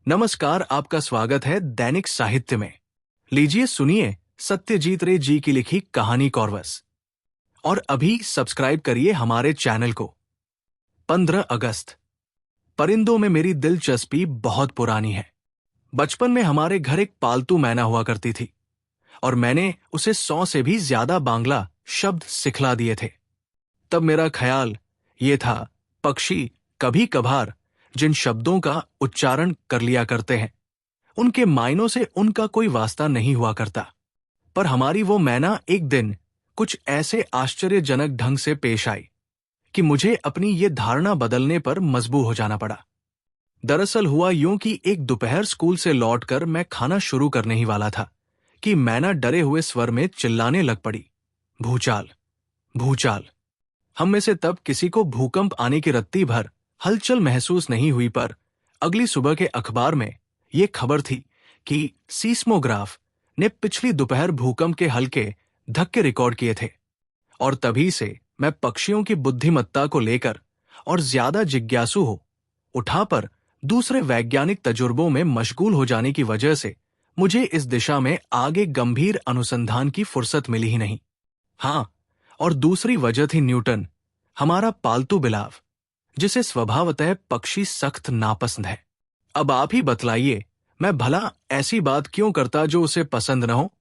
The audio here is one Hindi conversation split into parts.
नमस्कार, आपका स्वागत है दैनिक साहित्य में। लीजिए सुनिए सत्यजीत रे जी की लिखी कहानी कॉर्वस। और अभी सब्सक्राइब करिए हमारे चैनल को। 15 अगस्त। परिंदों में मेरी दिलचस्पी बहुत पुरानी है। बचपन में हमारे घर एक पालतू मैना हुआ करती थी और मैंने उसे 100 से भी ज्यादा बांग्ला शब्द सिखला दिए थे। तब मेरा ख्याल ये था, पक्षी कभी कभार जिन शब्दों का उच्चारण कर लिया करते हैं उनके मायनों से उनका कोई वास्ता नहीं हुआ करता। पर हमारी वो मैना एक दिन कुछ ऐसे आश्चर्यजनक ढंग से पेश आई कि मुझे अपनी ये धारणा बदलने पर मजबूर हो जाना पड़ा। दरअसल हुआ यूं कि एक दोपहर स्कूल से लौटकर मैं खाना शुरू करने ही वाला था कि मैना डरे हुए स्वर में चिल्लाने लग पड़ी, भूचाल, भूचाल। हम में से तब किसी को भूकंप आने की रत्ती भर हलचल महसूस नहीं हुई, पर अगली सुबह के अखबार में यह खबर थी कि सीस्मोग्राफ ने पिछली दोपहर भूकंप के हल्के धक्के रिकॉर्ड किए थे। और तभी से मैं पक्षियों की बुद्धिमत्ता को लेकर और ज्यादा जिज्ञासु हो उठा, पर दूसरे वैज्ञानिक तजुर्बों में मशगूल हो जाने की वजह से मुझे इस दिशा में आगे गंभीर अनुसंधान की फुर्सत मिली ही नहीं। हाँ, और दूसरी वजह थी न्यूटन, हमारा पालतू बिलाव, जिसे स्वभावतः पक्षी सख्त नापसंद है। अब आप ही बतलाइए, मैं भला ऐसी बात क्यों करता जो उसे पसंद न हो।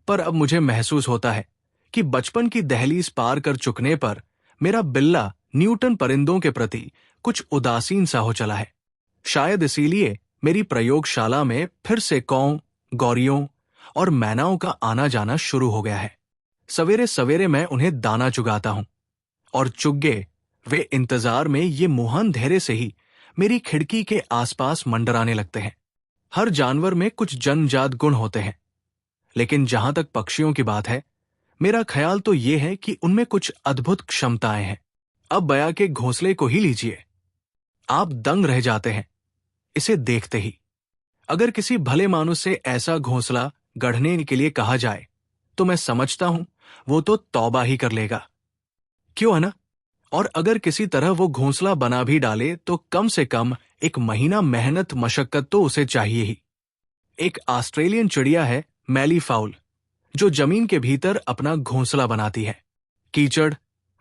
पर अब मुझे महसूस होता है कि बचपन की दहलीज पार कर चुकने पर मेरा बिल्ला न्यूटन परिंदों के प्रति कुछ उदासीन सा हो चला है। शायद इसीलिए मेरी प्रयोगशाला में फिर से कौओं, गौरियों और मैनाओं का आना जाना शुरू हो गया है। सवेरे सवेरे मैं उन्हें दाना चुगाता हूं और चुग्गे वे इंतजार में ये मुहान धैर्य से ही मेरी खिड़की के आसपास मंडराने लगते हैं। हर जानवर में कुछ जन्मजात गुण होते हैं, लेकिन जहां तक पक्षियों की बात है, मेरा ख्याल तो ये है कि उनमें कुछ अद्भुत क्षमताएं हैं। अब बया के घोंसले को ही लीजिए, आप दंग रह जाते हैं इसे देखते ही। अगर किसी भले मानुस से ऐसा घोंसला गढ़ने के लिए कहा जाए तो मैं समझता हूं वो तो तौबा ही कर लेगा, क्यों है ना। और अगर किसी तरह वो घोंसला बना भी डाले तो कम से कम 1 महीना मेहनत मशक्कत तो उसे चाहिए ही। एक ऑस्ट्रेलियन चिड़िया है मैली फाउल, जो जमीन के भीतर अपना घोंसला बनाती है। कीचड़,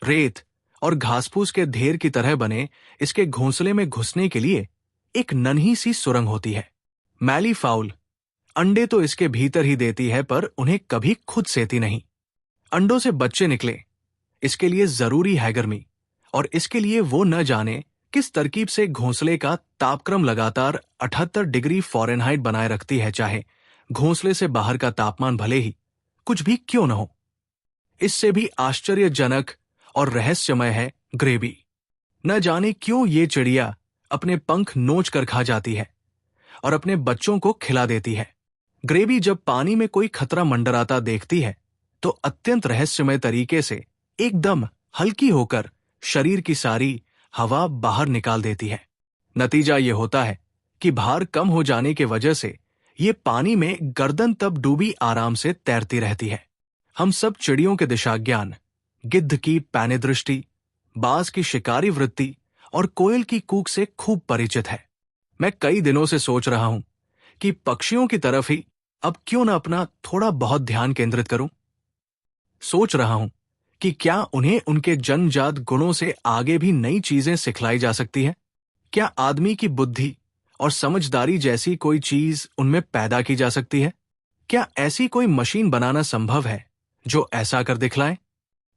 रेत और घासफूस के ढेर की तरह बने इसके घोंसले में घुसने के लिए एक नन्ही सी सुरंग होती है। मैली फाउल अंडे तो इसके भीतर ही देती है, पर उन्हें कभी खुद सेती नहीं। अंडों से बच्चे निकले इसके लिए जरूरी है गर्मी, और इसके लिए वो न जाने किस तरकीब से घोंसले का तापक्रम लगातार 78 डिग्री फ़ारेनहाइट बनाए रखती है, चाहे घोंसले से बाहर का तापमान भले ही कुछ भी क्यों न हो। इससे भी आश्चर्यजनक और रहस्यमय है ग्रेबी। न जाने क्यों ये चिड़िया अपने पंख नोच कर खा जाती है और अपने बच्चों को खिला देती है। ग्रेबी जब पानी में कोई खतरा मंडराता देखती है तो अत्यंत रहस्यमय तरीके से एकदम हल्की होकर शरीर की सारी हवा बाहर निकाल देती है। नतीजा ये होता है कि भार कम हो जाने के वजह से ये पानी में गर्दन तब डूबी आराम से तैरती रहती है। हम सब चिड़ियों के दिशाज्ञान, गिद्ध की पैने दृष्टि, बाज की शिकारी वृत्ति और कोयल की कूक से खूब परिचित है। मैं कई दिनों से सोच रहा हूं कि पक्षियों की तरफ ही अब क्यों न अपना थोड़ा बहुत ध्यान केंद्रित करूं। सोच रहा हूं कि क्या उन्हें उनके जन्मजात गुणों से आगे भी नई चीजें सिखलाई जा सकती है। क्या आदमी की बुद्धि और समझदारी जैसी कोई चीज उनमें पैदा की जा सकती है। क्या ऐसी कोई मशीन बनाना संभव है जो ऐसा कर दिखलाए।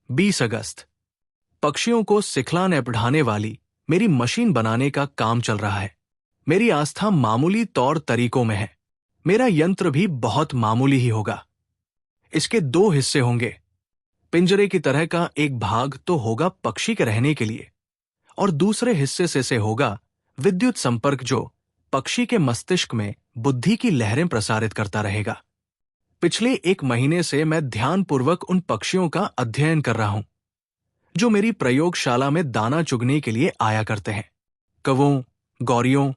20 अगस्त। पक्षियों को सिखलाने पढ़ाने वाली मेरी मशीन बनाने का काम चल रहा है। मेरी आस्था मामूली तौर तरीकों में है। मेरा यंत्र भी बहुत मामूली ही होगा। इसके 2 हिस्से होंगे। पिंजरे की तरह का एक भाग तो होगा पक्षी के रहने के लिए, और दूसरे हिस्से से होगा विद्युत संपर्क, जो पक्षी के मस्तिष्क में बुद्धि की लहरें प्रसारित करता रहेगा। पिछले 1 महीने से मैं ध्यानपूर्वक उन पक्षियों का अध्ययन कर रहा हूं जो मेरी प्रयोगशाला में दाना चुगने के लिए आया करते हैं। कौवों, गौरियों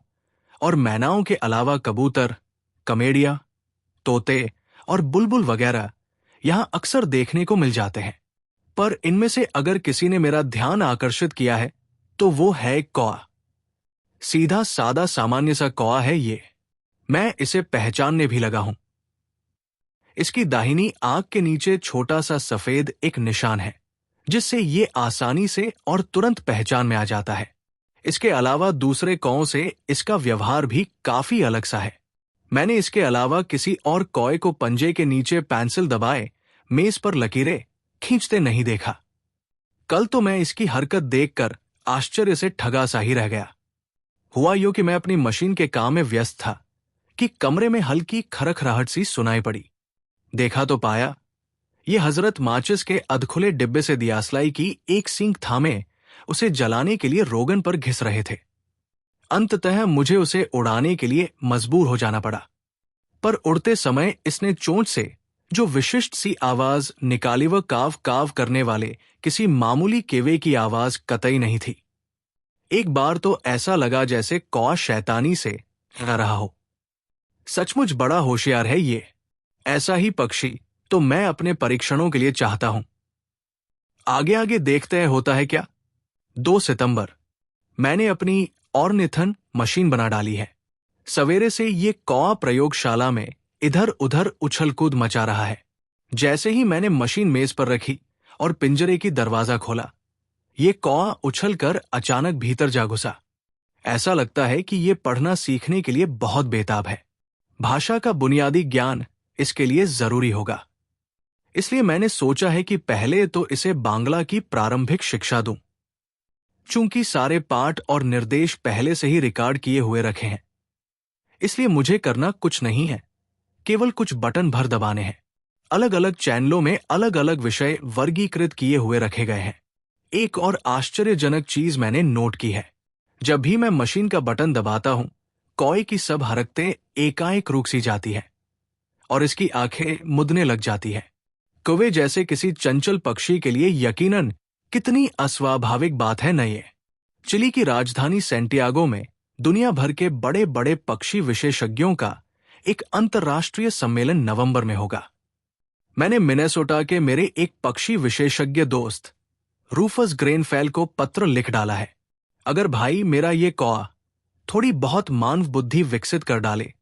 और मैनाओं के अलावा कबूतर, कमेडिया, तोते और बुलबुल वगैरह यहां अक्सर देखने को मिल जाते हैं। पर इनमें से अगर किसी ने मेरा ध्यान आकर्षित किया है तो वो है कौआ। सीधा सादा सामान्य सा कौआ है ये। मैं इसे पहचानने भी लगा हूं। इसकी दाहिनी आंख के नीचे छोटा सा सफेद एक निशान है, जिससे ये आसानी से और तुरंत पहचान में आ जाता है। इसके अलावा दूसरे कौओं से इसका व्यवहार भी काफी अलग सा है। मैंने इसके अलावा किसी और कौए को पंजे के नीचे पेंसिल दबाए मेज पर लकीरें खींचते नहीं देखा। कल तो मैं इसकी हरकत देखकर आश्चर्य से ठगा सा ही रह गया। हुआ यूं कि मैं अपनी मशीन के काम में व्यस्त था कि कमरे में हल्की खरखराहट सी सुनाई पड़ी। देखा तो पाया ये हजरत माचिस के अधखुले डिब्बे से दियासलाई की एक सींग थामे उसे जलाने के लिए रोगन पर घिस रहे थे। अंततः मुझे उसे उड़ाने के लिए मजबूर हो जाना पड़ा, पर उड़ते समय इसने चोंच से जो विशिष्ट सी आवाज निकाली वह काव काव करने वाले किसी मामूली केवे की आवाज कतई नहीं थी। एक बार तो ऐसा लगा जैसे कौआ शैतानी से गा रहा हो। सचमुच बड़ा होशियार है ये। ऐसा ही पक्षी तो मैं अपने परीक्षणों के लिए चाहता हूं। आगे आगे देखते हैं होता है क्या। 2 सितंबर, मैंने अपनी ऑर्निथन मशीन बना डाली है। सवेरे से ये कौआ प्रयोगशाला में इधर उधर उछल कूद मचा रहा है। जैसे ही मैंने मशीन मेज पर रखी और पिंजरे की दरवाजा खोला, ये कौआ उछलकर अचानक भीतर जा घुसा। ऐसा लगता है कि ये पढ़ना सीखने के लिए बहुत बेताब है। भाषा का बुनियादी ज्ञान इसके लिए जरूरी होगा। इसलिए मैंने सोचा है कि पहले तो इसे बांग्ला की प्रारंभिक शिक्षा दूं। चूंकि सारे पाठ और निर्देश पहले से ही रिकॉर्ड किए हुए रखे हैं, इसलिए मुझे करना कुछ नहीं है, केवल कुछ बटन भर दबाने हैं। अलग अलग चैनलों में अलग अलग विषय वर्गीकृत किए हुए रखे गए हैं। एक और आश्चर्यजनक चीज मैंने नोट की है। जब भी मैं मशीन का बटन दबाता हूं, कौए की सब हरकतें एकाएक रुक सी जाती है और इसकी आंखें मुदने लग जाती है। कौवे जैसे किसी चंचल पक्षी के लिए यकीनन कितनी अस्वाभाविक बात है न ये। चिली की राजधानी सैंटियागो में दुनिया भर के बड़े बड़े पक्षी विशेषज्ञों का एक अंतर्राष्ट्रीय सम्मेलन नवंबर में होगा। मैंने मिनेसोटा के मेरे एक पक्षी विशेषज्ञ दोस्त रूफस ग्रेनफेल को पत्र लिख डाला है। अगर भाई मेरा ये कौआ थोड़ी बहुत मानव बुद्धि विकसित कर डाले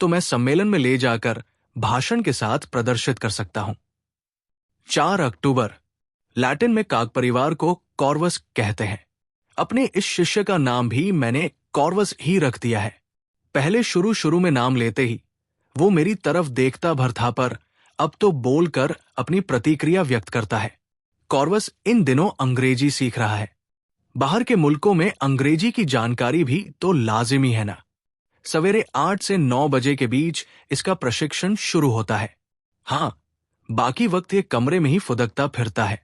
तो मैं सम्मेलन में ले जाकर भाषण के साथ प्रदर्शित कर सकता हूं। 4 अक्टूबर, लैटिन में काक परिवार को कॉर्वस कहते हैं। अपने इस शिष्य का नाम भी मैंने कॉर्वस ही रख दिया है। पहले शुरू शुरू में नाम लेते ही वो मेरी तरफ देखता भर था, पर अब तो बोलकर अपनी प्रतिक्रिया व्यक्त करता है। कॉर्वस इन दिनों अंग्रेजी सीख रहा है। बाहर के मुल्कों में अंग्रेजी की जानकारी भी तो लाजिमी है ना। सवेरे 8 से 9 बजे के बीच इसका प्रशिक्षण शुरू होता है। हाँ, बाकी वक्त ये कमरे में ही फुदकता फिरता है।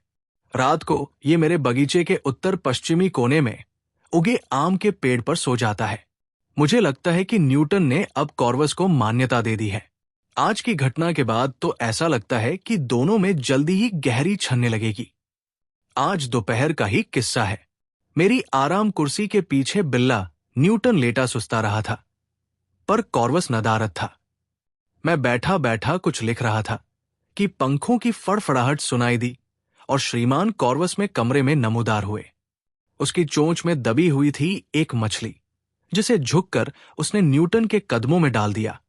रात को ये मेरे बगीचे के उत्तर पश्चिमी कोने में उगे आम के पेड़ पर सो जाता है। मुझे लगता है कि न्यूटन ने अब कॉर्वस को मान्यता दे दी है। आज की घटना के बाद तो ऐसा लगता है कि दोनों में जल्दी ही गहरी छनने लगेगी। आज दोपहर का ही किस्सा है। मेरी आराम कुर्सी के पीछे बिल्ला न्यूटन लेटा सुस्ता रहा था, पर कॉर्वस नदारद था। मैं बैठा बैठा कुछ लिख रहा था कि पंखों की फड़फड़ाहट सुनाई दी और श्रीमान कॉर्वस में कमरे में नमूदार हुए। उसकी चोंच में दबी हुई थी एक मछली, जिसे झुककर उसने न्यूटन के कदमों में डाल दिया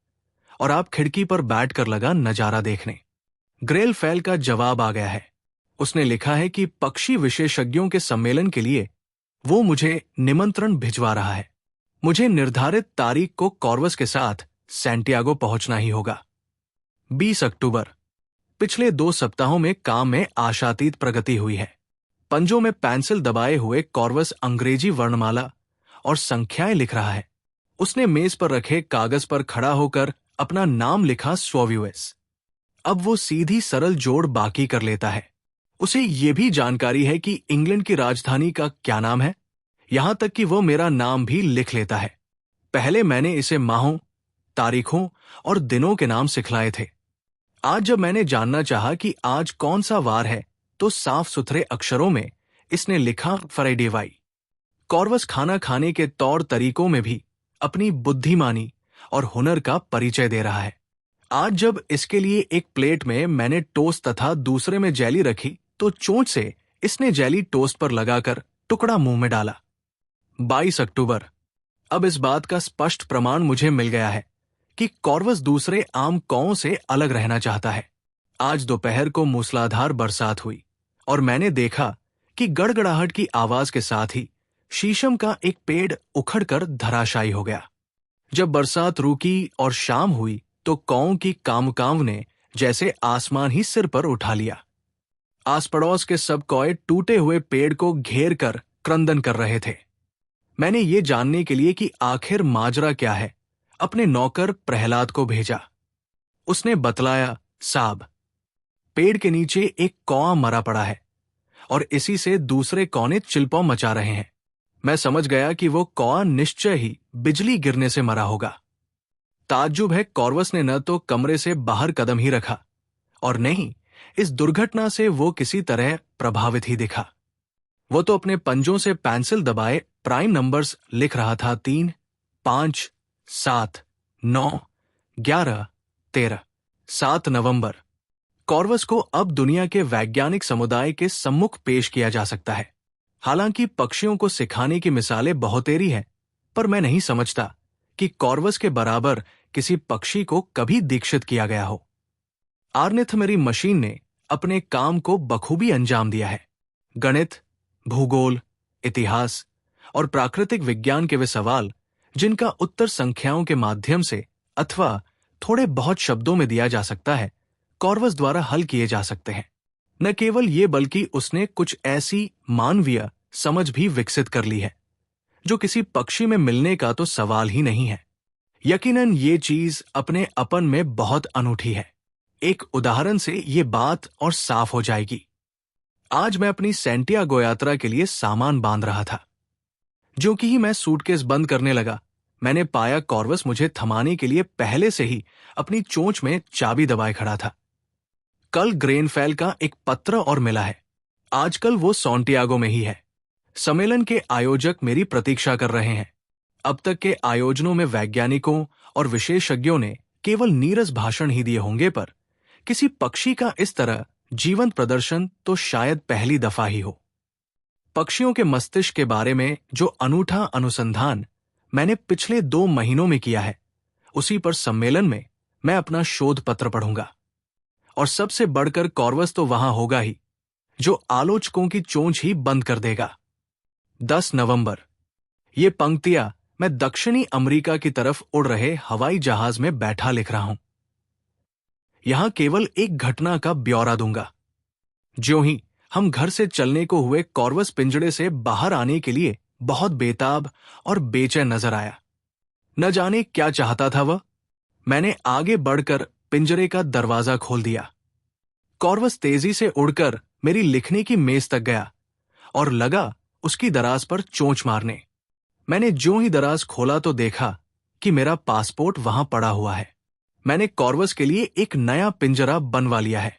और आप खिड़की पर बैठकर लगा नजारा देखने। ग्रेलफेल का जवाब आ गया है। उसने लिखा है कि पक्षी विशेषज्ञों के सम्मेलन के लिए वो मुझे निमंत्रण भिजवा रहा है। मुझे निर्धारित तारीख को कॉर्वस के साथ सैंटियागो पहुंचना ही होगा। 20 अक्टूबर, पिछले 2 सप्ताहों में काम में आशातीत प्रगति हुई है। पंजों में पेंसिल दबाए हुए कॉर्वस अंग्रेजी वर्णमाला और संख्याएं लिख रहा है। उसने मेज पर रखे कागज पर खड़ा होकर अपना नाम लिखा स्वव्यूएस। अब वो सीधी सरल जोड़ बाकी कर लेता है। उसे ये भी जानकारी है कि इंग्लैंड की राजधानी का क्या नाम है, यहां तक कि वो मेरा नाम भी लिख लेता है। पहले मैंने इसे माहों, तारीखों और दिनों के नाम सिखलाए थे। आज जब मैंने जानना चाहा कि आज कौन सा वार है, तो साफ सुथरे अक्षरों में इसने लिखा फ्राइडेवाई। कॉर्वस खाना खाने के तौर तरीकों में भी अपनी बुद्धिमानी और हुनर का परिचय दे रहा है। आज जब इसके लिए एक प्लेट में मैंने टोस्ट तथा दूसरे में जेली रखी, तो चोंच से इसने जेली टोस्ट पर लगाकर टुकड़ा मुंह में डाला। 22 अक्टूबर, अब इस बात का स्पष्ट प्रमाण मुझे मिल गया है कि कॉर्वस दूसरे आम कौओं से अलग रहना चाहता है। आज दोपहर को मूसलाधार बरसात हुई और मैंने देखा कि गड़गड़ाहट की आवाज के साथ ही शीशम का एक पेड़ उखड़कर धराशायी हो गया। जब बरसात रुकी और शाम हुई तो कौओं की कामकाम ने जैसे आसमान ही सिर पर उठा लिया। आस पड़ोस के सब कौए टूटे हुए पेड़ को घेर कर क्रंदन कर रहे थे। मैंने ये जानने के लिए कि आखिर माजरा क्या है, अपने नौकर प्रहलाद को भेजा। उसने बतलाया, साहब, पेड़ के नीचे एक कौआ मरा पड़ा है और इसी से दूसरे कौने चिल्पौ मचा रहे हैं। मैं समझ गया कि वो कौआ निश्चय ही बिजली गिरने से मरा होगा। ताज्जुब है, कॉर्वस ने न तो कमरे से बाहर कदम ही रखा और नहीं इस दुर्घटना से वो किसी तरह प्रभावित ही दिखा। वो तो अपने पंजों से पेंसिल दबाए प्राइम नंबर्स लिख रहा था। 3, 5, 7, 9, 11, 13। 7 नवंबर। कॉर्वस को अब दुनिया के वैज्ञानिक समुदाय के सम्मुख पेश किया जा सकता है। हालांकि पक्षियों को सिखाने की मिसालें बहुतेरी हैं, पर मैं नहीं समझता कि कॉर्वस के बराबर किसी पक्षी को कभी दीक्षित किया गया हो। आर्निथमेरी मशीन ने अपने काम को बखूबी अंजाम दिया है। गणित, भूगोल, इतिहास और प्राकृतिक विज्ञान के वे सवाल जिनका उत्तर संख्याओं के माध्यम से अथवा थोड़े बहुत शब्दों में दिया जा सकता है, कॉर्वस द्वारा हल किए जा सकते हैं। न केवल ये बल्कि उसने कुछ ऐसी मानवीय समझ भी विकसित कर ली है जो किसी पक्षी में मिलने का तो सवाल ही नहीं है। यकीनन ये चीज अपने अपन में बहुत अनूठी है। एक उदाहरण से ये बात और साफ हो जाएगी। आज मैं अपनी सैंटियागो यात्रा के लिए सामान बांध रहा था। जो कि ही मैं सूटकेस बंद करने लगा, मैंने पाया कॉर्वस मुझे थमाने के लिए पहले से ही अपनी चोंच में चाबी दबाए खड़ा था। कल ग्रेनफेल का एक पत्र और मिला है। आजकल वो सैंटियागो में ही है। सम्मेलन के आयोजक मेरी प्रतीक्षा कर रहे हैं। अब तक के आयोजनों में वैज्ञानिकों और विशेषज्ञों ने केवल नीरस भाषण ही दिए होंगे, पर किसी पक्षी का इस तरह जीवंत प्रदर्शन तो शायद पहली दफा ही हो। पक्षियों के मस्तिष्क के बारे में जो अनूठा अनुसंधान मैंने पिछले 2 महीनों में किया है, उसी पर सम्मेलन में मैं अपना शोध पत्र पढ़ूंगा। और सबसे बढ़कर कॉर्वस तो वहां होगा ही, जो आलोचकों की चोंच ही बंद कर देगा। 10 नवंबर। ये पंक्तियां मैं दक्षिणी अमेरिका की तरफ उड़ रहे हवाई जहाज में बैठा लिख रहा हूं। यहां केवल एक घटना का ब्यौरा दूंगा। ज्यों ही हम घर से चलने को हुए, कॉर्वस पिंजड़े से बाहर आने के लिए बहुत बेताब और बेचैन नजर आया। न जाने क्या चाहता था वह। मैंने आगे बढ़कर पिंजरे का दरवाजा खोल दिया। कॉर्वस तेजी से उड़कर मेरी लिखने की मेज तक गया और लगा उसकी दराज पर चोंच मारने। मैंने ज्यों ही दराज खोला तो देखा कि मेरा पासपोर्ट वहां पड़ा हुआ है। मैंने कॉर्वस के लिए एक नया पिंजरा बनवा लिया है।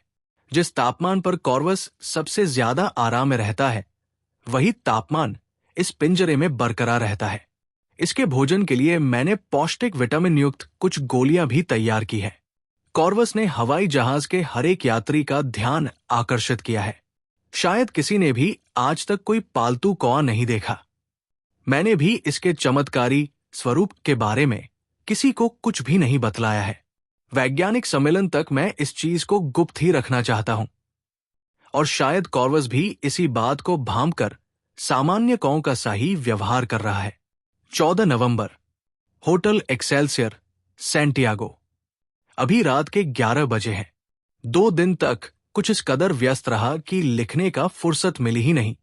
जिस तापमान पर कॉर्वस सबसे ज्यादा आराम में रहता है, वही तापमान इस पिंजरे में बरकरार रहता है। इसके भोजन के लिए मैंने पौष्टिक विटामिन युक्त कुछ गोलियां भी तैयार की है। कॉर्वस ने हवाई जहाज के हर एक यात्री का ध्यान आकर्षित किया है। शायद किसी ने भी आज तक कोई पालतू कौआ नहीं देखा। मैंने भी इसके चमत्कारी स्वरूप के बारे में किसी को कुछ भी नहीं बतलाया है। वैज्ञानिक सम्मेलन तक मैं इस चीज को गुप्त ही रखना चाहता हूं, और शायद कॉर्वस भी इसी बात को भांपकर सामान्य कौओं का सा ही व्यवहार कर रहा है। 14 नवंबर। Hotel Excelsior, Santiago. अभी रात के 11 बजे हैं। 2 दिन तक कुछ इस कदर व्यस्त रहा कि लिखने का फुर्सत मिली ही नहीं।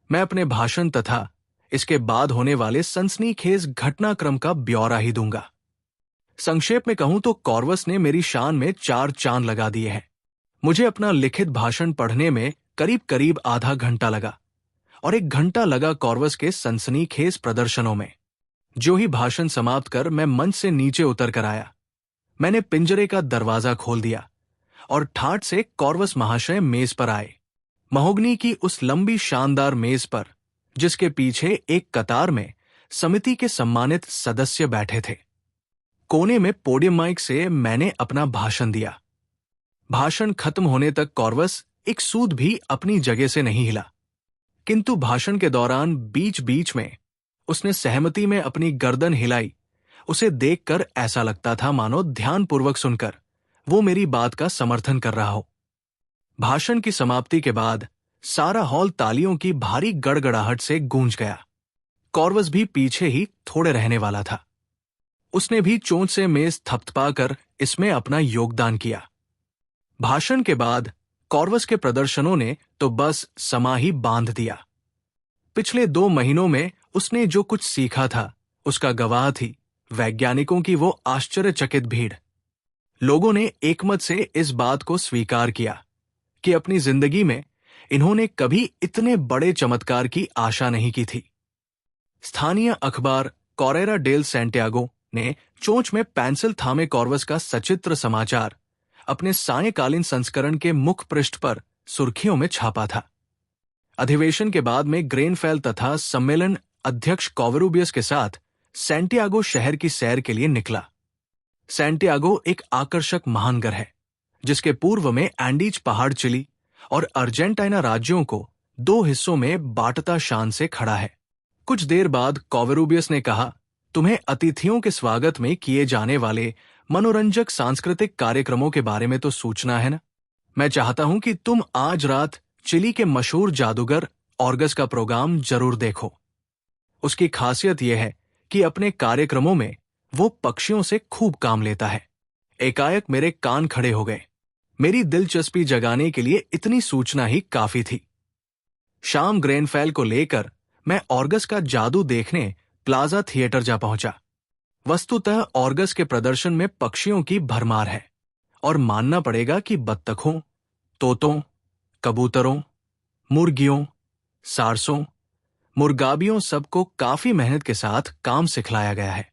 मैं अपने भाषण तथा इसके बाद होने वाले सनसनीखेज घटनाक्रम का ब्यौरा ही दूंगा। संक्षेप में कहूं तो कॉर्वस ने मेरी शान में 4 चांद लगा दिए हैं। मुझे अपना लिखित भाषण पढ़ने में करीब करीब आधा घंटा लगा और 1 घंटा लगा कॉर्वस के सनसनीखेज प्रदर्शनों में। जो ही भाषण समाप्त कर मैं मंच से नीचे उतर कर आया, मैंने पिंजरे का दरवाजा खोल दिया और ठाठ से कॉर्वस महाशय मेज पर आए। महोगनी की उस लंबी शानदार मेज पर, जिसके पीछे एक कतार में समिति के सम्मानित सदस्य बैठे थे। कोने में पोडियम माइक से मैंने अपना भाषण दिया। भाषण खत्म होने तक कॉर्वस एक सूद भी अपनी जगह से नहीं हिला, किंतु भाषण के दौरान बीच बीच में उसने सहमति में अपनी गर्दन हिलाई उसे देखकर ऐसा लगता था मानो ध्यानपूर्वक सुनकर वो मेरी बात का समर्थन कर रहा हो। भाषण की समाप्ति के बाद सारा हॉल तालियों की भारी गड़गड़ाहट से गूंज गया। कॉर्वस भी पीछे ही थोड़े रहने वाला था। उसने भी चोंच से मेज थपथपाकर इसमें अपना योगदान किया। भाषण के बाद कॉर्वस के प्रदर्शनों ने तो बस समा ही बांध दिया। पिछले 2 महीनों में उसने जो कुछ सीखा था उसका गवाह थी वैज्ञानिकों की वो आश्चर्यचकित भीड़। लोगों ने एकमत से इस बात को स्वीकार किया कि अपनी जिंदगी में इन्होंने कभी इतने बड़े चमत्कार की आशा नहीं की थी। स्थानीय अखबार कॉरेरा डेल सैंटियागो ने चोंच में पेंसिल थामे कॉर्वस का सचित्र समाचार अपने सायंकालीन संस्करण के मुख पृष्ठ पर सुर्खियों में छापा था। अधिवेशन के बाद में ग्रेनफेल तथा सम्मेलन अध्यक्ष कॉवरूबियस के साथ सैंटियागो शहर की सैर के लिए निकला। सैंटियागो एक आकर्षक महानगर है जिसके पूर्व में एंडीज पहाड़ चिली और अर्जेंटीना राज्यों को 2 हिस्सों में बांटता शान से खड़ा है। कुछ देर बाद कॉवरूबियस ने कहा, तुम्हें अतिथियों के स्वागत में किए जाने वाले मनोरंजक सांस्कृतिक कार्यक्रमों के बारे में तो सूचना है ना? मैं चाहता हूं कि तुम आज रात चिली के मशहूर जादूगर ऑर्गस का प्रोग्राम जरूर देखो। उसकी खासियत यह है कि अपने कार्यक्रमों में वो पक्षियों से खूब काम लेता है। एकाएक मेरे कान खड़े हो गए। मेरी दिलचस्पी जगाने के लिए इतनी सूचना ही काफी थी। शाम ग्रेनफेल को लेकर मैं ऑर्गस का जादू देखने प्लाजा थिएटर जा पहुंचा। वस्तुतः ऑर्गस के प्रदर्शन में पक्षियों की भरमार है और मानना पड़ेगा कि बत्तखों, तोतों, कबूतरों, मुर्गियों, सारसों, मुर्गाबियों सबको काफी मेहनत के साथ काम सिखलाया गया है।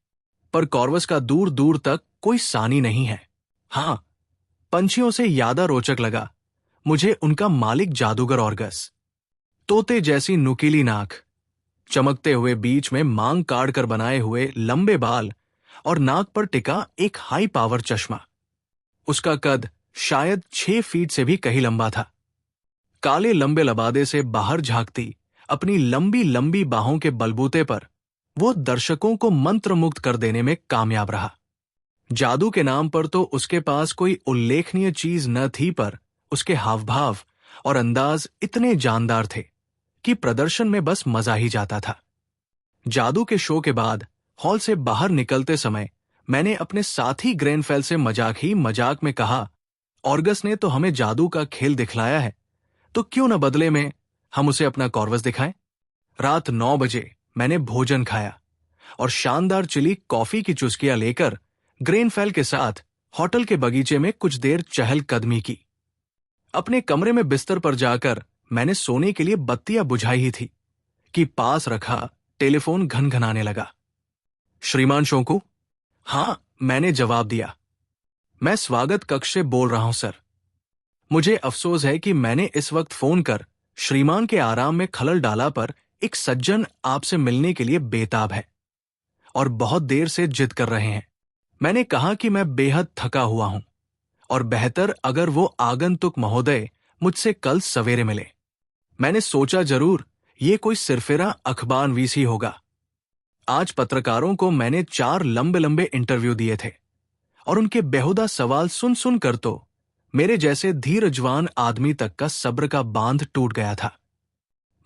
पर कॉर्वस का दूर दूर तक कोई सानी नहीं है। हां, पंछियों से ज्यादा रोचक लगा मुझे उनका मालिक जादूगर ऑर्गस। तोते जैसी नुकीली नाक, चमकते हुए बीच में मांग काट कर बनाए हुए लंबे बाल और नाक पर टिका एक हाई पावर चश्मा। उसका कद शायद 6 फीट से भी कहीं लंबा था। काले लंबे लबादे से बाहर झांकती अपनी लंबी लंबी बाहों के बलबूते पर वो दर्शकों को मंत्रमुग्ध कर देने में कामयाब रहा। जादू के नाम पर तो उसके पास कोई उल्लेखनीय चीज न थी, पर उसके हावभाव और अंदाज इतने जानदार थे कि प्रदर्शन में बस मजा ही जाता था। जादू के शो के बाद हॉल से बाहर निकलते समय मैंने अपने साथी ग्रेनफेल से मजाक में कहा, ऑर्गस ने तो हमें जादू का खेल दिखलाया है, तो क्यों न बदले में हम उसे अपना कॉर्वस दिखाएं। रात 9 बजे मैंने भोजन खाया और शानदार चिली कॉफी की चुस्कियां लेकर ग्रेनफेल के साथ होटल के बगीचे में कुछ देर चहलकदमी की। अपने कमरे में बिस्तर पर जाकर मैंने सोने के लिए बत्तियां बुझाई ही थी कि पास रखा टेलीफोन घनघनाने लगा। श्रीमान शोंकू? हां, मैंने जवाब दिया। मैं स्वागत कक्ष से बोल रहा हूं सर। मुझे अफसोस है कि मैंने इस वक्त फोन कर श्रीमान के आराम में खलल डाला, पर एक सज्जन आपसे मिलने के लिए बेताब है और बहुत देर से जिद कर रहे हैं। मैंने कहा कि मैं बेहद थका हुआ हूं और बेहतर अगर वो आगंतुक महोदय मुझसे कल सवेरे मिले। मैंने सोचा जरूर ये कोई सिरफिरा अखबारनवीस ही होगा। आज पत्रकारों को मैंने 4 लंबे लंबे इंटरव्यू दिए थे और उनके बेहुदा सवाल सुन सुन कर तो मेरे जैसे धीरजवान आदमी तक का सब्र का बांध टूट गया था।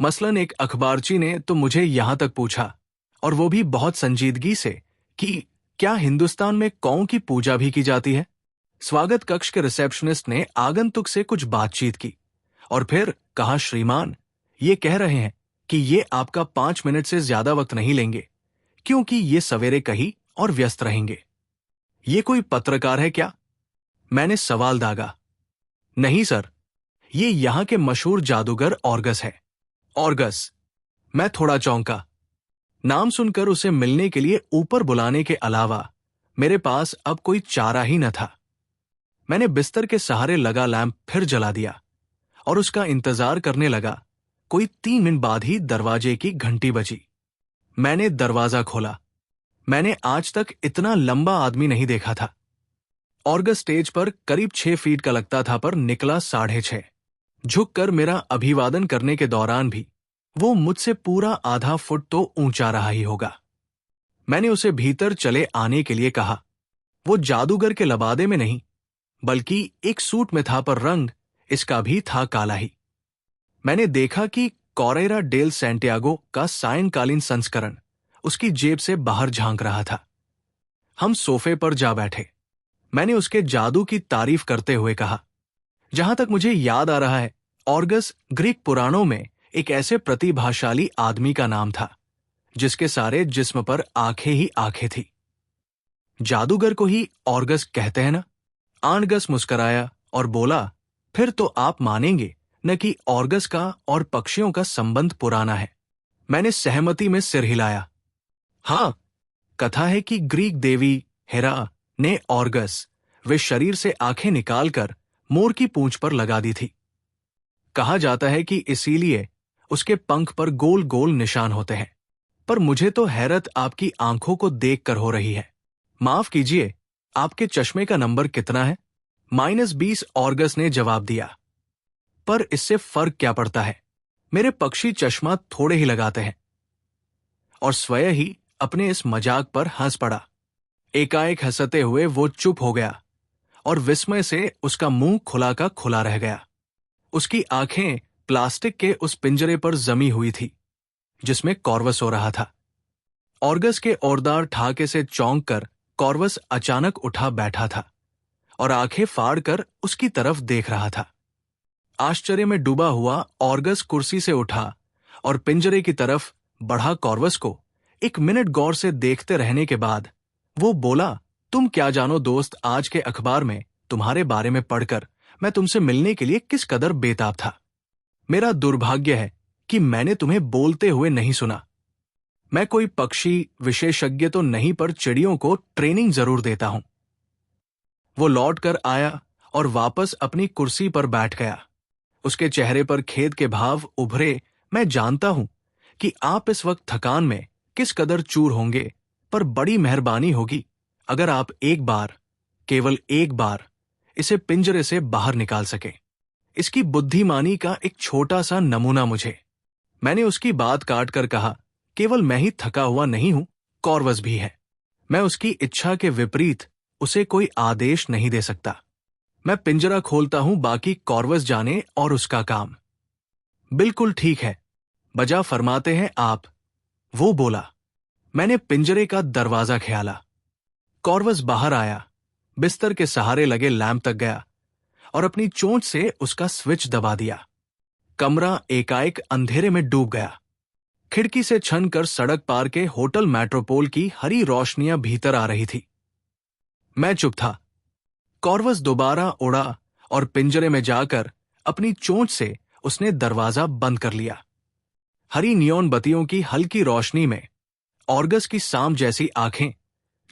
मसलन एक अखबारची ने तो मुझे यहां तक पूछा, और वो भी बहुत संजीदगी से, कि क्या हिंदुस्तान में कौओं की पूजा भी की जाती है। स्वागत कक्ष के रिसेप्शनिस्ट ने आगंतुक से कुछ बातचीत की और फिर कहा, श्रीमान ये कह रहे हैं कि ये आपका 5 मिनट से ज्यादा वक्त नहीं लेंगे, क्योंकि ये सवेरे कहीं और व्यस्त रहेंगे। ये कोई पत्रकार है क्या? मैंने सवाल दागा। नहीं सर, ये यहां के मशहूर जादूगर ऑर्गस है। ऑर्गस? मैं थोड़ा चौंका। नाम सुनकर उसे मिलने के लिए ऊपर बुलाने के अलावा मेरे पास अब कोई चारा ही न था। मैंने बिस्तर के सहारे लगा लैंप फिर जला दिया और उसका इंतजार करने लगा। कोई 3 मिनट बाद ही दरवाजे की घंटी बजी। मैंने दरवाजा खोला। मैंने आज तक इतना लंबा आदमी नहीं देखा था। ऑर्गस स्टेज पर करीब 6 फीट का लगता था, पर निकला 6.5। झुककर मेरा अभिवादन करने के दौरान भी वो मुझसे पूरा आधा फुट तो ऊंचा रहा ही होगा। मैंने उसे भीतर चले आने के लिए कहा। वो जादूगर के लबादे में नहीं, बल्कि एक सूट में था, पर रंग इसका भी था काला ही। मैंने देखा कि कॉरेरा डेल सैंटियागो का सायंकालीन संस्करण उसकी जेब से बाहर झांक रहा था। हम सोफे पर जा बैठे। मैंने उसके जादू की तारीफ करते हुए कहा, जहां तक मुझे याद आ रहा है, ऑर्गस ग्रीक पुराणों में एक ऐसे प्रतिभाशाली आदमी का नाम था जिसके सारे जिस्म पर आंखें ही आंखें थी। जादूगर को ही ऑर्गस कहते हैं ना? आर्गस मुस्कराया और बोला, फिर तो आप मानेंगे न कि ऑर्गस का और पक्षियों का संबंध पुराना है। मैंने सहमति में सिर हिलाया। हां, कथा है कि ग्रीक देवी हेरा ने ऑर्गस वे शरीर से आंखें निकालकर मोर की पूंछ पर लगा दी थी। कहा जाता है कि इसीलिए उसके पंख पर गोल गोल निशान होते हैं। पर मुझे तो हैरत आपकी आंखों को देखकर हो रही है। माफ कीजिए, आपके चश्मे का नंबर कितना है? -20, ऑर्गस ने जवाब दिया। पर इससे फर्क क्या पड़ता है? मेरे पक्षी चश्मा थोड़े ही लगाते हैं। और स्वयं ही अपने इस मजाक पर हंस पड़ा। एकाएक हंसते हुए वो चुप हो गया और विस्मय से उसका मुंह खुला का खुला रह गया। उसकी आंखें प्लास्टिक के उस पिंजरे पर जमी हुई थी जिसमें कॉर्वस सो रहा था। ऑर्गस के ओरदार ठाके से चौंक कर कॉर्वस अचानक उठा बैठा था और आंखें फाड़कर उसकी तरफ देख रहा था। आश्चर्य में डूबा हुआ ऑर्गस कुर्सी से उठा और पिंजरे की तरफ बढ़ा। कॉर्वस को 1 मिनट गौर से देखते रहने के बाद वो बोला, तुम क्या जानो दोस्त, आज के अखबार में तुम्हारे बारे में पढ़कर मैं तुमसे मिलने के लिए किस कदर बेताब था। मेरा दुर्भाग्य है कि मैंने तुम्हें बोलते हुए नहीं सुना। मैं कोई पक्षी विशेषज्ञ तो नहीं, पर चिड़ियों को ट्रेनिंग जरूर देता हूं। वो लौट कर आया और वापस अपनी कुर्सी पर बैठ गया। उसके चेहरे पर खेद के भाव उभरे। मैं जानता हूं कि आप इस वक्त थकान में किस कदर चूर होंगे, पर बड़ी मेहरबानी होगी अगर आप एक बार, केवल एक बार, इसे पिंजरे से बाहर निकाल सके। इसकी बुद्धिमानी का एक छोटा सा नमूना मुझे। मैंने उसकी बात काट कर कहा, केवल मैं ही थका हुआ नहीं हूं, कॉर्वस भी है। मैं उसकी इच्छा के विपरीत उसे कोई आदेश नहीं दे सकता। मैं पिंजरा खोलता हूं, बाकी कॉर्वस जाने और उसका काम। बिल्कुल ठीक है, बजा फरमाते हैं आप, वो बोला। मैंने पिंजरे का दरवाजा ख्याला। कॉर्वस बाहर आया, बिस्तर के सहारे लगे लैंप तक गया और अपनी चोंच से उसका स्विच दबा दिया। कमरा एकाएक अंधेरे में डूब गया। खिड़की से छन कर सड़क पार के होटल मेट्रोपोल की हरी रोशनियां भीतर आ रही थी। मैं चुप था। कॉर्वस दोबारा उड़ा और पिंजरे में जाकर अपनी चोंच से उसने दरवाजा बंद कर लिया। हरी नियॉन बत्तियों की हल्की रोशनी में ऑर्गस की सांप जैसी आंखें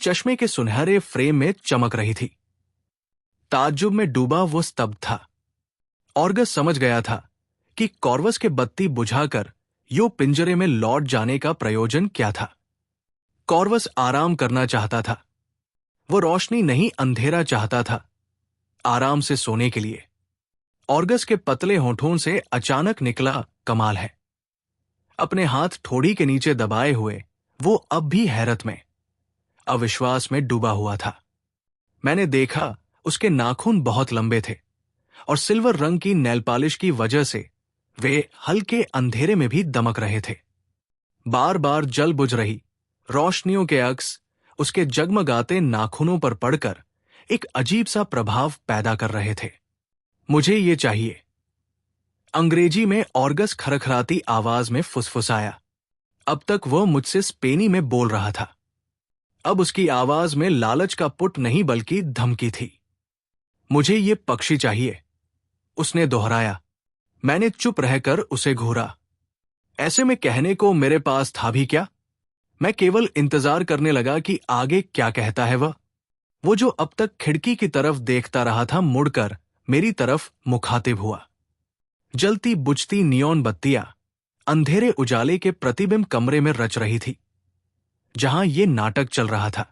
चश्मे के सुनहरे फ्रेम में चमक रही थी। ताज्जुब में डूबा वो स्तब्ध था। ऑर्गस समझ गया था कि कॉर्वस के बत्ती बुझाकर यो पिंजरे में लौट जाने का प्रयोजन क्या था। कॉर्वस आराम करना चाहता था। वो रोशनी नहीं, अंधेरा चाहता था, आराम से सोने के लिए। ऑर्गस के पतले होठों से अचानक निकला, कमाल है। अपने हाथ ठोड़ी के नीचे दबाए हुए वो अब भी हैरत में, अविश्वास में डूबा हुआ था। मैंने देखा उसके नाखून बहुत लंबे थे और सिल्वर रंग की नेल पॉलिश की वजह से वे हल्के अंधेरे में भी दमक रहे थे। बार बार जल बुझ रही रोशनियों के अक्स उसके जगमगाते नाखूनों पर पड़कर एक अजीब सा प्रभाव पैदा कर रहे थे। मुझे ये चाहिए, अंग्रेजी में ऑर्गस खरखराती आवाज में फुसफुसाया। अब तक वह मुझसे स्पेनी में बोल रहा था। अब उसकी आवाज में लालच का पुट नहीं बल्कि धमकी थी। मुझे ये पक्षी चाहिए, उसने दोहराया। मैंने चुप रहकर उसे घूरा। ऐसे में कहने को मेरे पास था भी क्या? मैं केवल इंतजार करने लगा कि आगे क्या कहता है वह। वो जो अब तक खिड़की की तरफ देखता रहा था, मुड़कर मेरी तरफ मुखातिब हुआ। जलती बुझती नियॉन बत्तियां अंधेरे उजाले के प्रतिबिंब कमरे में रच रही थी जहां ये नाटक चल रहा था।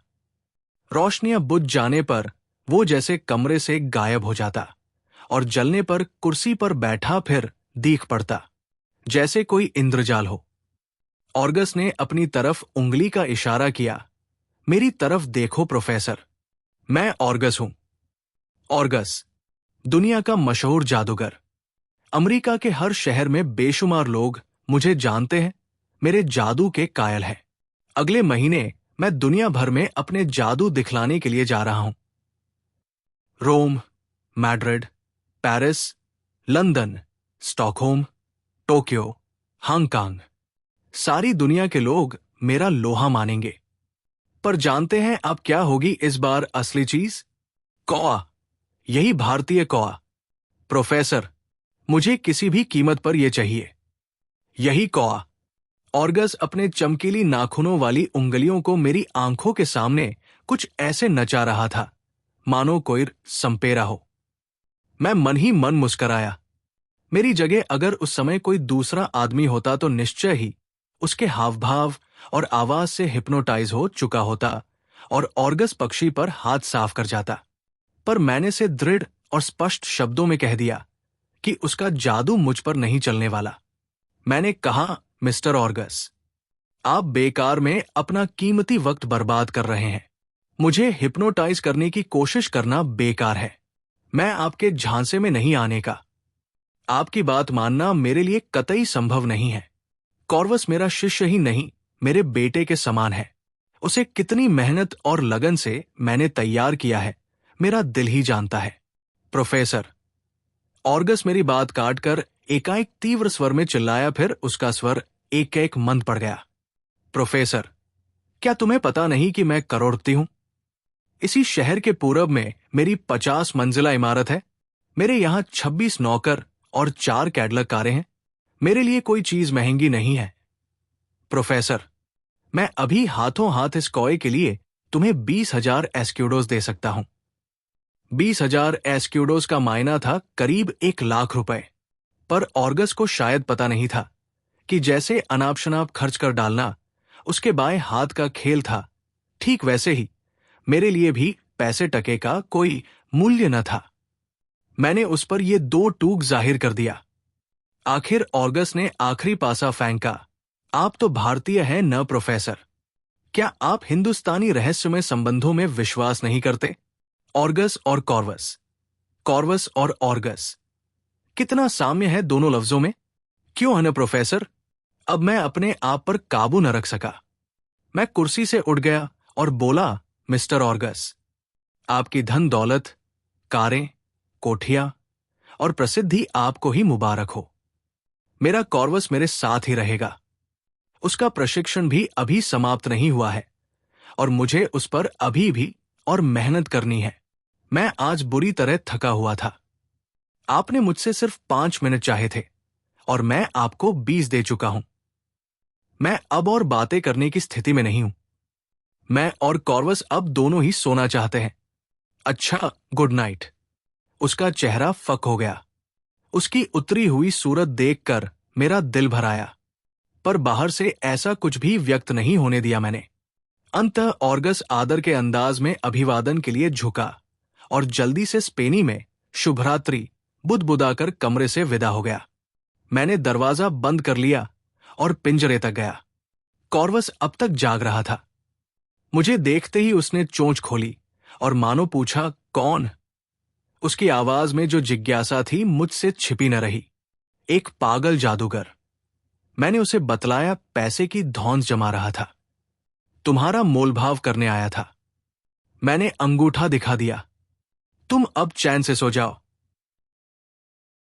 रोशनियां बुझ जाने पर वो जैसे कमरे से गायब हो जाता और जलने पर कुर्सी पर बैठा फिर दीख पड़ता, जैसे कोई इंद्रजाल हो। ऑर्गस ने अपनी तरफ उंगली का इशारा किया मेरी तरफ देखो प्रोफेसर, मैं ऑर्गस हूं। ऑर्गस, दुनिया का मशहूर जादूगर। अमेरिका के हर शहर में बेशुमार लोग मुझे जानते हैं, मेरे जादू के कायल हैं। अगले महीने मैं दुनिया भर में अपने जादू दिखलाने के लिए जा रहा हूं। Rome, Madrid, Paris, London, Stockholm, Tokyo, Hong Kong, सारी दुनिया के लोग मेरा लोहा मानेंगे। पर जानते हैं अब क्या होगी इस बार असली चीज? कौआ, यही भारतीय कौआ। प्रोफेसर, मुझे किसी भी कीमत पर यह चाहिए। यही कौआ। ऑर्गस अपने चमकीली नाखूनों वाली उंगलियों को मेरी आंखों के सामने कुछ ऐसे नचा रहा था मानो कोई संपेरा हो। मैं मन ही मन मुस्कराया। मेरी जगह अगर उस समय कोई दूसरा आदमी होता तो निश्चय ही उसके हाव भाव और आवाज से हिप्नोटाइज हो चुका होता और ऑर्गस पक्षी पर हाथ साफ कर जाता। पर मैंने से दृढ़ और स्पष्ट शब्दों में कह दिया कि उसका जादू मुझ पर नहीं चलने वाला। मैंने कहा, मिस्टर ऑर्गस, आप बेकार में अपना कीमती वक्त बर्बाद कर रहे हैं। मुझे हिप्नोटाइज करने की कोशिश करना बेकार है। मैं आपके झांसे में नहीं आने का। आपकी बात मानना मेरे लिए कतई संभव नहीं है। कॉर्वस मेरा शिष्य ही नहीं, मेरे बेटे के समान है। उसे कितनी मेहनत और लगन से मैंने तैयार किया है, मेरा दिल ही जानता है। प्रोफेसर, ऑर्गस मेरी बात काटकर एकाएक तीव्र स्वर में चिल्लाया, फिर उसका स्वर एक एक मंद पड़ गया। प्रोफेसर, क्या तुम्हें पता नहीं कि मैं करोड़पति हूं? इसी शहर के पूरब में मेरी 50 मंजिला इमारत है। मेरे यहां 26 नौकर और 4 कैडलक कारें हैं। मेरे लिए कोई चीज महंगी नहीं है। प्रोफेसर, मैं अभी हाथों हाथ इस कौए के लिए तुम्हें 20,000 एस्क्यूडोज दे सकता हूं। 20,000 एस्क्यूडोज का मायना था करीब 1,00,000 रुपए। पर ऑर्गस को शायद पता नहीं था कि जैसे अनाप शनाप खर्च कर डालना उसके बाएं हाथ का खेल था, ठीक वैसे ही मेरे लिए भी पैसे टके का कोई मूल्य न था। मैंने उस पर यह 2 टूक जाहिर कर दिया। आखिर ऑर्गस ने आखिरी पासा फेंका, आप तो भारतीय हैं न प्रोफेसर? क्या आप हिंदुस्तानी रहस्यमय संबंधों में विश्वास नहीं करते? ऑर्गस और कॉर्वस, कॉर्वस और ऑर्गस, कितना साम्य है दोनों लफ्जों में। क्यों है न प्रोफेसर? अब मैं अपने आप पर काबू न रख सका। मैं कुर्सी से उठ गया और बोला, मिस्टर ऑर्गस, आपकी धन दौलत, कारें, कोठियां और प्रसिद्धि आपको ही मुबारक हो। मेरा कॉर्वस मेरे साथ ही रहेगा। उसका प्रशिक्षण भी अभी समाप्त नहीं हुआ है और मुझे उस पर अभी भी और मेहनत करनी है। मैं आज बुरी तरह थका हुआ था। आपने मुझसे सिर्फ 5 मिनट चाहे थे और मैं आपको 20 दे चुका हूं। मैं अब और बातें करने की स्थिति में नहीं हूं। मैं और कॉर्वस अब दोनों ही सोना चाहते हैं। अच्छा, गुड नाइट। उसका चेहरा फक हो गया। उसकी उतरी हुई सूरत देखकर मेरा दिल भर आया, पर बाहर से ऐसा कुछ भी व्यक्त नहीं होने दिया मैंने। अंततः ऑर्गस आदर के अंदाज में अभिवादन के लिए झुका और जल्दी से स्पेनी में शुभरात्रि बुदबुदाकर कमरे से विदा हो गया। मैंने दरवाजा बंद कर लिया और पिंजरे तक गया। कॉर्वस अब तक जाग रहा था। मुझे देखते ही उसने चोंच खोली और मानो पूछा, कौन? उसकी आवाज में जो जिज्ञासा थी मुझसे छिपी न रही। एक पागल जादूगर। मैंने उसे बतलाया, पैसे की धौंस जमा रहा था। तुम्हारा मोलभाव करने आया था। मैंने अंगूठा दिखा दिया। तुम अब चैन से सो जाओ।